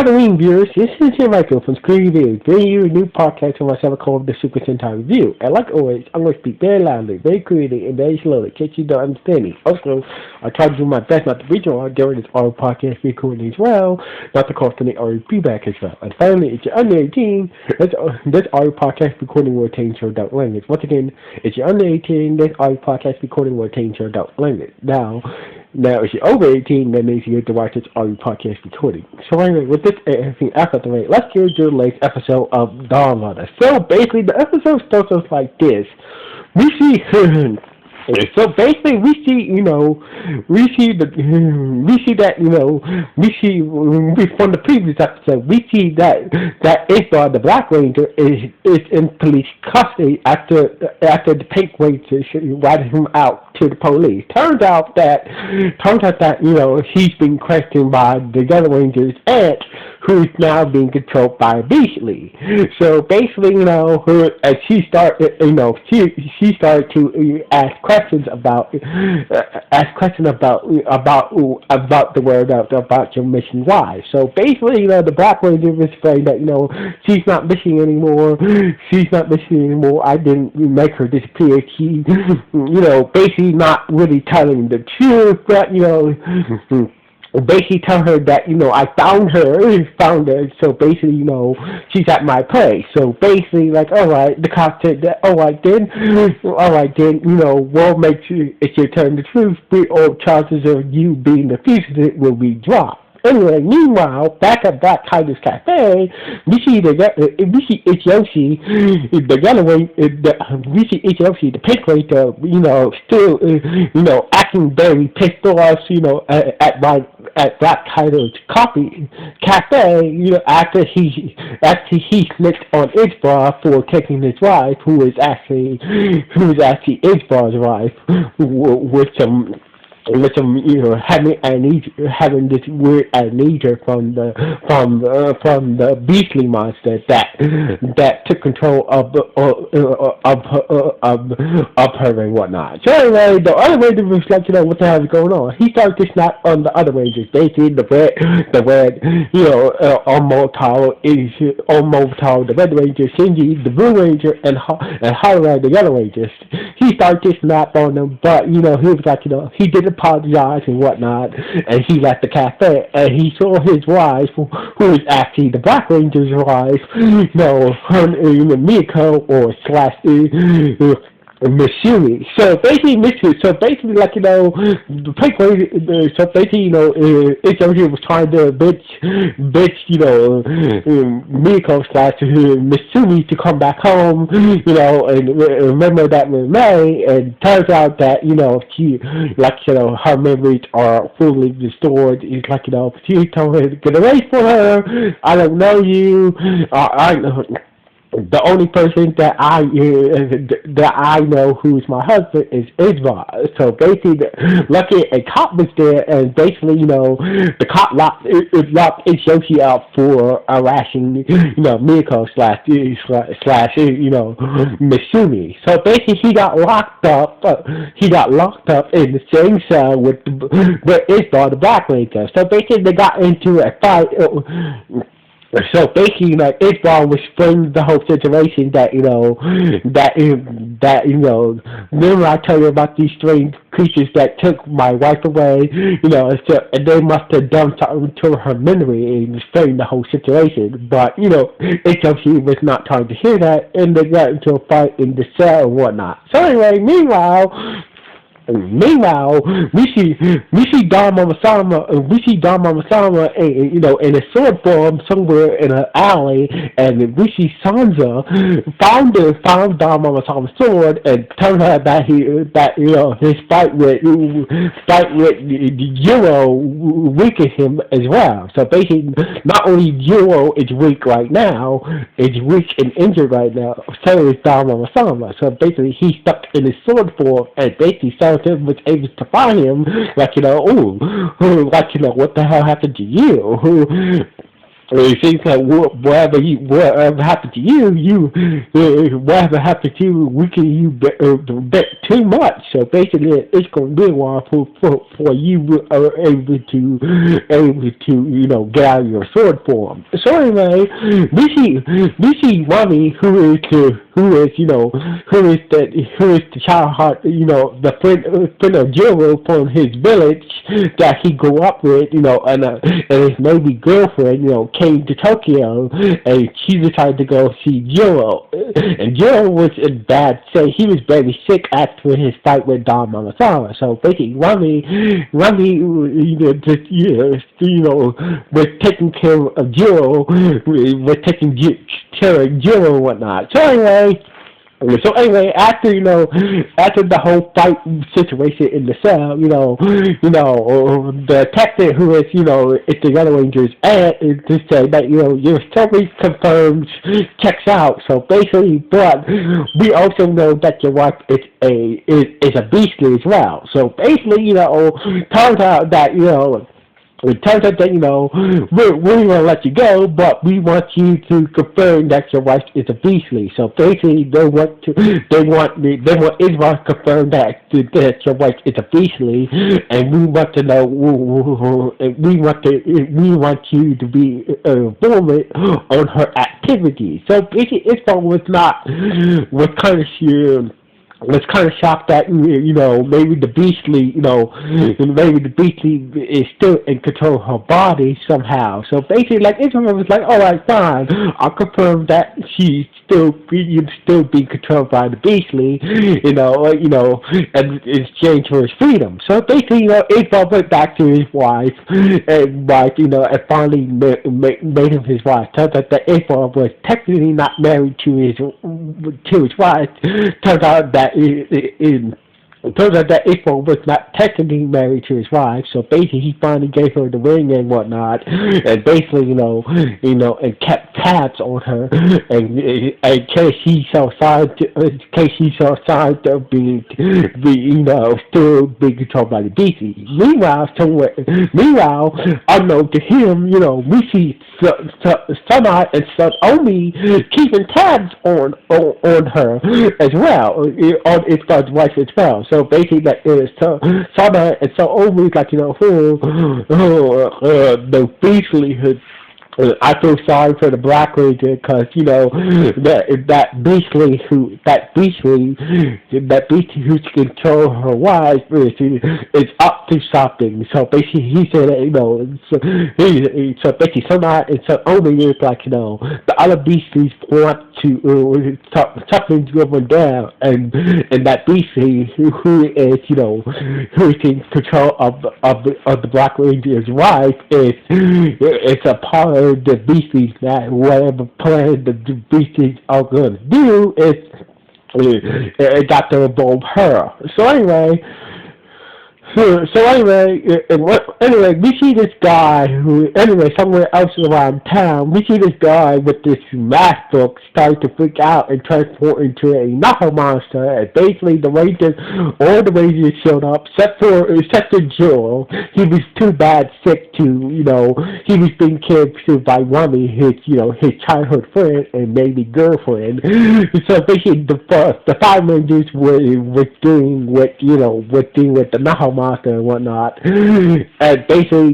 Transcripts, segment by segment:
Halloween viewers, this is your Michael from Screen Reviews, bringing you a new podcast for myself called the Super Sentai Review. And like always, I'm going to speak very loudly, very clearly, and very slowly, in case you don't understand me. Also, I try to do my best not to be drawn during this audio podcast recording as well, not to cause any audio feedback as well. And finally, if you're under 18, this audio podcast recording will attain to adult language. Once again, if you're under 18, this audio podcast recording will attain to adult language. Now, if you're over 18, that means you have to watch this audio podcast recording. So anyway, with this everything out of the way, let's get into the latest episode of Donbrothers. So basically, the episode starts off like this. We see so basically, we see from the previous episode, we see that Isbar, the Black Ranger, is in police custody after the Pink Ranger ratted him out to the police. Turns out that he's been questioned by the Yellow Ranger's aunt, who's now being controlled by Beastly. So basically, she started to ask questions about your mission. Why? So basically, the Black Ranger was afraid that she's not missing anymore. I didn't make her disappear. She, basically not really telling the truth, but basically tell her that I found her. So basically, she's at my place. So basically, all right, the cop said that. All right then, we'll make sure if you tell the truth, all charges of you being the fugitive will be dropped. Anyway, meanwhile, back at Black Tiger's Cafe, we see Ichioshi, the Pink Ranger, still, acting very pissed off, at Black Tiger's Coffee Cafe, after he snitched on Isbar for taking his wife, who is actually Isbar's wife, having this weird amnesia from the Beastly monster that took control of her and whatnot. So anyway, the other Ranger was like, what the hell is going on? He started to snap on the other Rangers. Basically, the red, Avataro, the Red Ranger, Shinji, the Blue Ranger, and Harurai, the Yellow Ranger. He started to snap on them, but he was like, he didn't apologize and whatnot, and he left the cafe, and he saw his wife, who is actually the Black Ranger's wife, Miko, or / Mitsumi. So basically, the Pink Ranger, Ichioshi was trying to bitch, Miko / Mitsumi to come back home, and remember that with May, and turns out that, she, her memories are fully restored. It's like, she told her to get away from her, I don't know you, the only person that I know who's my husband is Isbar. So basically, lucky a cop was there, and basically, the cop locked Ichioshi up for harassing, Miko / Mitsumi. So basically, he got locked up in the same cell with Isbar, the Black Ranger. So basically, they got into a fight. So basically, Isbar was explaining the whole situation that, remember I tell you about these strange creatures that took my wife away, and they must have done something to her memory and explained the whole situation. But, Ichioshi was not trying to hear that, and they got into a fight in the cell and whatnot. So anyway, meanwhile, we see Dama Masama, in a sword form somewhere in an alley, and we see Sansa found Dama Masama's sword, and told her that his fight with Yuro weakened him as well. So basically, not only Yuro is weak right now, is weak and injured right now, so is Dama Masama. So basically, he's stuck in his sword form, and basically was able to find him, what the hell happened to you? It seems like whatever happened to you, whatever happened to you, weaken you too much. So basically, it's going to be a while for you are able to get out of your sword form. So anyway, we see Mommy, who is the child heart, the friend of Jiro from his village that he grew up with, and his maybe girlfriend, came to Tokyo, and she decided to go see Jiro. And Jiro was in bad state. He was very sick after his fight with Donbrothers. So basically, Rami, was taking care of Jiro, was taking care of Jiro and whatnot. So anyway, after the whole fight situation in the cell, the captain who is, it's the Yellow Ranger's aunt, to say that, your story confirms, checks out. So basically, but we also know that your wife is a beastly as well. So basically, turns out that, it turns out that, we're going to let you go, but we want you to confirm that your wife is a beastly. So basically, they want Israel to confirm that your wife is a beastly, and we want to know, we want you to be informant on her activities. So basically, Israel was kind of shocked that maybe the beastly is still in control of her body somehow. So basically, like Israel was like, all right, fine, I'll confirm that she's still being controlled by the beastly, and in exchange for his freedom. So basically, Israel went back to his wife and finally made him his wife. Turns out that Israel was technically not married to his wife. Turns out that it turns out that April was not technically married to his wife, so basically he finally gave her the ring and whatnot, and basically, and kept tabs on her, and in case she saw signs of being still being controlled by the beastie. Meanwhile, unknown to him, we see Sunai and Omi keeping tabs on her as well, on his wife as well. So basically, that is Sunai and Omi, like the beastly I feel sorry for the Black Ranger because that beastly who control her wife is up to something. So basically, he said so basically, somebody and so only is like the other beasties want to something's going down, and that beastly who is in control of the Black Ranger's wife is a part of the beasties that whatever plan the beasties are going to do is it got to involve her. So anyway, we see this guy somewhere else around town, we see this guy with this math book start to freak out and transform into a knuckle monster, and basically all the Rangers showed up, except for Joel. He was too bad sick to, he was being cared for by Rummy, his childhood friend and maybe girlfriend. So basically the five Rangers were doing with the knuckle monster and whatnot, and basically,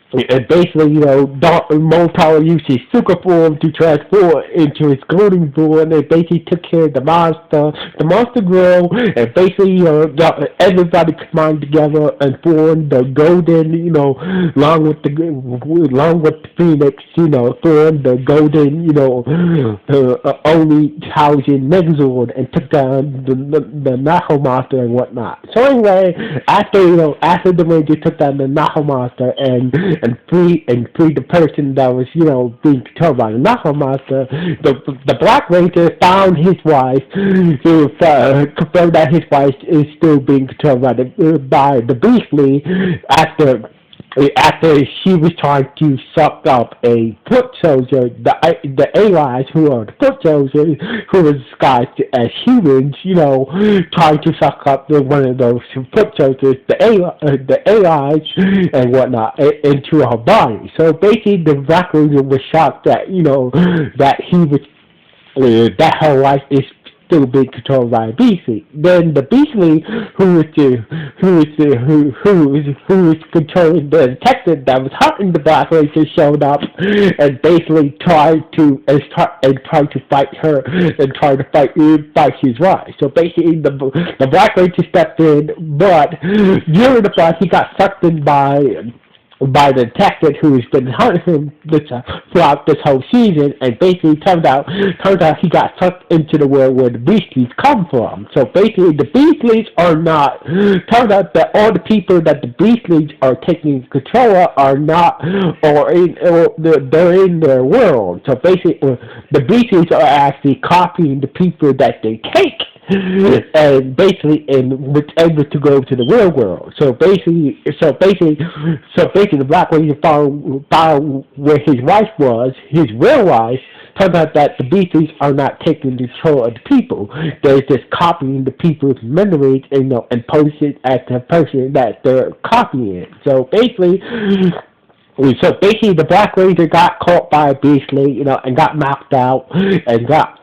Motower used his super form to transform into his golden form, and basically took care of the monster grew, and basically, everybody combined together and formed the golden, along with the Phoenix, formed the golden, only housing Megazord, and took down the Knuckle Monster and whatnot. So anyway, after the Ranger took down the Knuckle Monster and free the person that was being controlled by the Knuckle Monster, the Black Ranger found his wife, confirmed that his wife is still being controlled by the Beastly after she was trying to suck up a foot soldier, the allies who are the foot soldiers who were disguised as humans, trying to suck up one of those foot soldiers, the allies and whatnot, into her body. So basically, the Black Ranger was shocked that that he was that her wife is still being controlled by Beastly. Then the Beastly, who is controlling the detective that was hunting the Black Ranger, showed up and basically tried to fight her and tried to fight his wife. So basically, the Black Ranger stepped in, but during the fight, he got sucked in by the detective who's been hunting him throughout this whole season, and basically turns out he got sucked into the world where the Beastlies come from. So basically, the Beastlies are not. Turns out that all the people that the Beastlies are taking control of are not, they're in their world. So basically, the Beastlies are actually copying the people that they take. And basically, was able to go to the real world. So basically, the Black Ranger found where his wife was, his real wife. Turns out that the Beasties are not taking control of the people. They're just copying the people's memories, and posting it as the person that they're copying. The Black Ranger got caught by a Beastly, and got knocked out, and got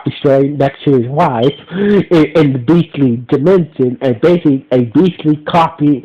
restrained next to his wife in the Beastly dimension, and basically a Beastly copied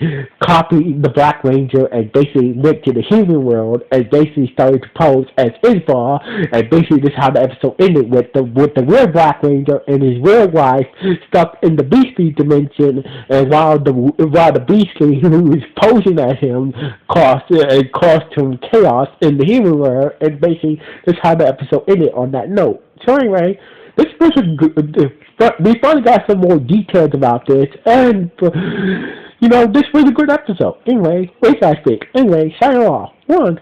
the Black Ranger, and basically went to the human world, and basically started to pose as Isbar, and basically this is how the episode ended with the real Black Ranger and his real wife stuck in the Beastly dimension, and while the Beastly who was posing at him caused him chaos in the human world, and basically that's how the episode ended on that note. So anyway, this was we finally got some more details about this, and this was a good episode. Anyway, what do you guys think? Anyway, signing off. One.